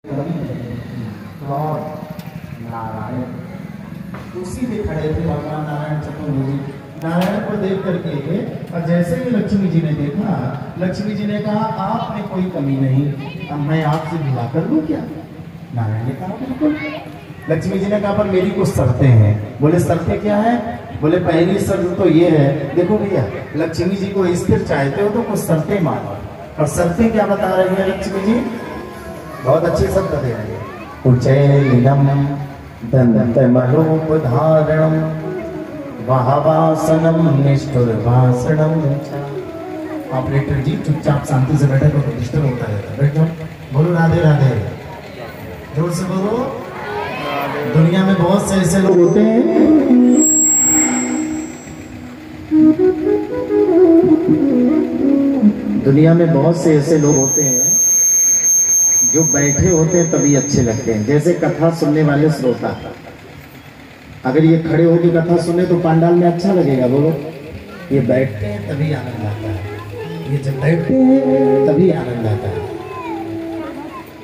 और नारायण उसी में खड़े थे भगवान नारायण चतुर्भुज। नारायण को देख करके और जैसे ही लक्ष्मी जी ने देखा, लक्ष्मी जी ने कहा आप में कोई कमी नहीं, अब मैं आपसे विवाह कर लूं क्या? नारायण ने कहा बिल्कुल। लक्ष्मी जी ने कहा पर मेरी कुछ शर्तें हैं। बोले शर्तें क्या है? बोले पहली शर्त तो ये है, देखो भैया लक्ष्मी जी को स्थिर चाहते हो तो कुछ शर्तें मानो। और शर्तें क्या बता रही है लक्ष्मी जी? बहुत अच्छी शब्द दे रही है। उच्चैलिनम दंतमलोपधारणम वाहवासनम निष्ठुरभाषणम। ऑपरेटर जी चुपचाप शांति से बैठे तो डिस्टर्ब होता रहता है। बैठ जाओ, बोलो राधे राधे, जोर से बोलो। दुनिया में बहुत से ऐसे लोग होते हैं दुनिया में बहुत से ऐसे लोग होते हैं जो बैठे होते हैं तभी अच्छे लगते हैं। जैसे कथा सुनने वाले श्रोता, अगर ये खड़े होकर कथा सुने तो पंडाल में अच्छा लगेगा, बोलो। ये बैठते हैं तभी आनंद आता है, ये जब बैठते हैं तभी आनंद आता है।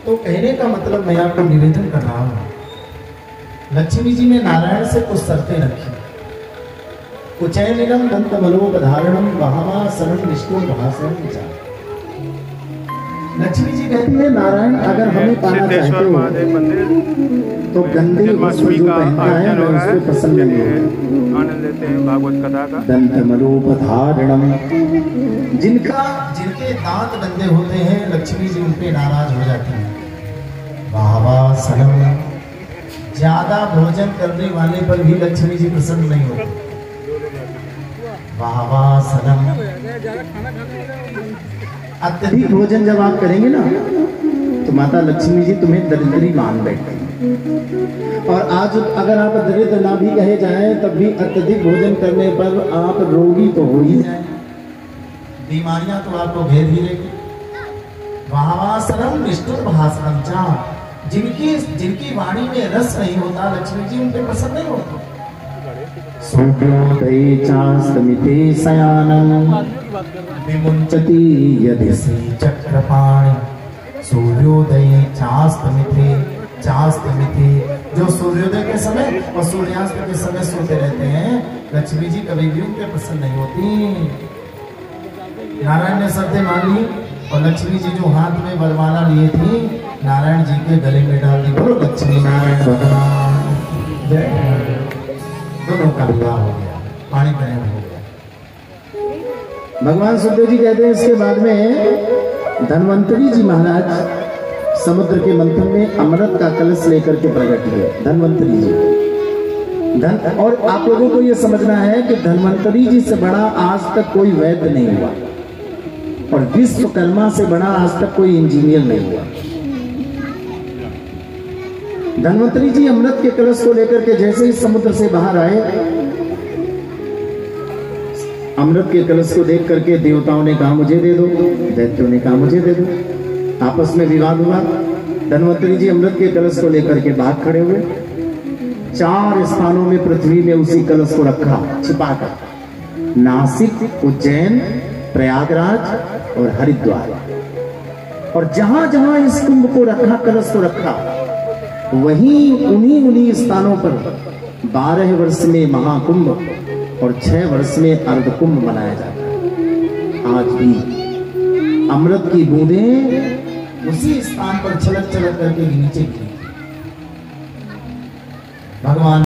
तो कहने का मतलब मैं आपको निवेदन कर रहा हूं, लक्ष्मी जी ने नारायण से कुछ शर्तें रखी। उच्चैलिनम दंतमलोपधारणम वाहवासनम निष्ठुरभाषणम। लक्ष्मी जी कहती है नारायण अगर हमें पाना चाहते हो तो गंदे वस्त्र जो पहनता है मैं उसको पसंद नहीं हूँ। आनंद लेते हैं भागवत कथा का। दंतमलोपधारणम, जिनके दांत गंदे होते हैं लक्ष्मी जी उन पे नाराज हो जाती हैं। वाहवासनम, ज्यादा भोजन करने वाले पर भी लक्ष्मी जी प्रसन्न नहीं होती। वाहवासनम, अत्यधिक भोजन जब आप करेंगे ना तो माता लक्ष्मी जी तुम्हें दरिद्री मान बैठेंगी। और आज अगर आप दरिद्र ना भी कहे जाएं तब भी अत्यधिक भोजन करने पर आप रोगी तो हो ही जाए, बीमारियां तो आपको घेर ही लेगी। वाहवासनम निष्ठुरभाषणम चा, जिनकी वाणी में रस नहीं होता लक्ष्मी जी उनके पसंद नहीं होते। सूर्योदये चास्तमिते शयानम विमुंचति यदि चक्रपाणि। सूर्योदये चास्तमिते, जो सूर्योदय के समय और सूर्यास्त के समय सोते रहते हैं लक्ष्मी जी कभी भी उनके प्रसन्न नहीं होती। नारायण ने शर्तें मान ली और लक्ष्मी जी जो हाथ में वरमाला लिए थी नारायण जी के गले में डाल दी। बोलो लक्ष्मी नारायण भगवान जय। दोनों का विवाह हो गया, पानी ग्रहण हो गया। भगवान सुखदेव जी कहते हैं इसके बाद में धन्वंतरी जी महाराज समुद्र के मंथन में अमृत का कलश लेकर के प्रकट हुए। धन्वंतरी जी और आप लोगों को यह समझना है कि धन्वंतरी जी से बड़ा आज तक कोई वैद्य नहीं हुआ और विश्वकर्मा से बड़ा आज तक कोई इंजीनियर नहीं हुआ। धन्वंतरी जी अमृत के कलश को लेकर के जैसे ही समुद्र से बाहर आए, अमृत के कलश को देख करके देवताओं ने कहा मुझे दे दो, दैत्यों ने कहा मुझे दे दो। आपस में विवाद हुआ। धन्वंतरी जी अमृत के कलश को लेकर के बाहर खड़े हुए। 4 स्थानों में पृथ्वी में उसी कलश को रखा छिपाकर, नासिक, उज्जैन, प्रयागराज और हरिद्वार। और जहां जहां इस कुंभ को रखा, कलश को रखा, वहीं उन्हीं स्थानों पर 12 वर्ष में महाकुंभ और 6 वर्ष में अर्धकुंभ मनाया जाता है। आज भी अमृत की बूंदें उसी स्थान पर छलक छलक करके नीचे गिरी। भगवान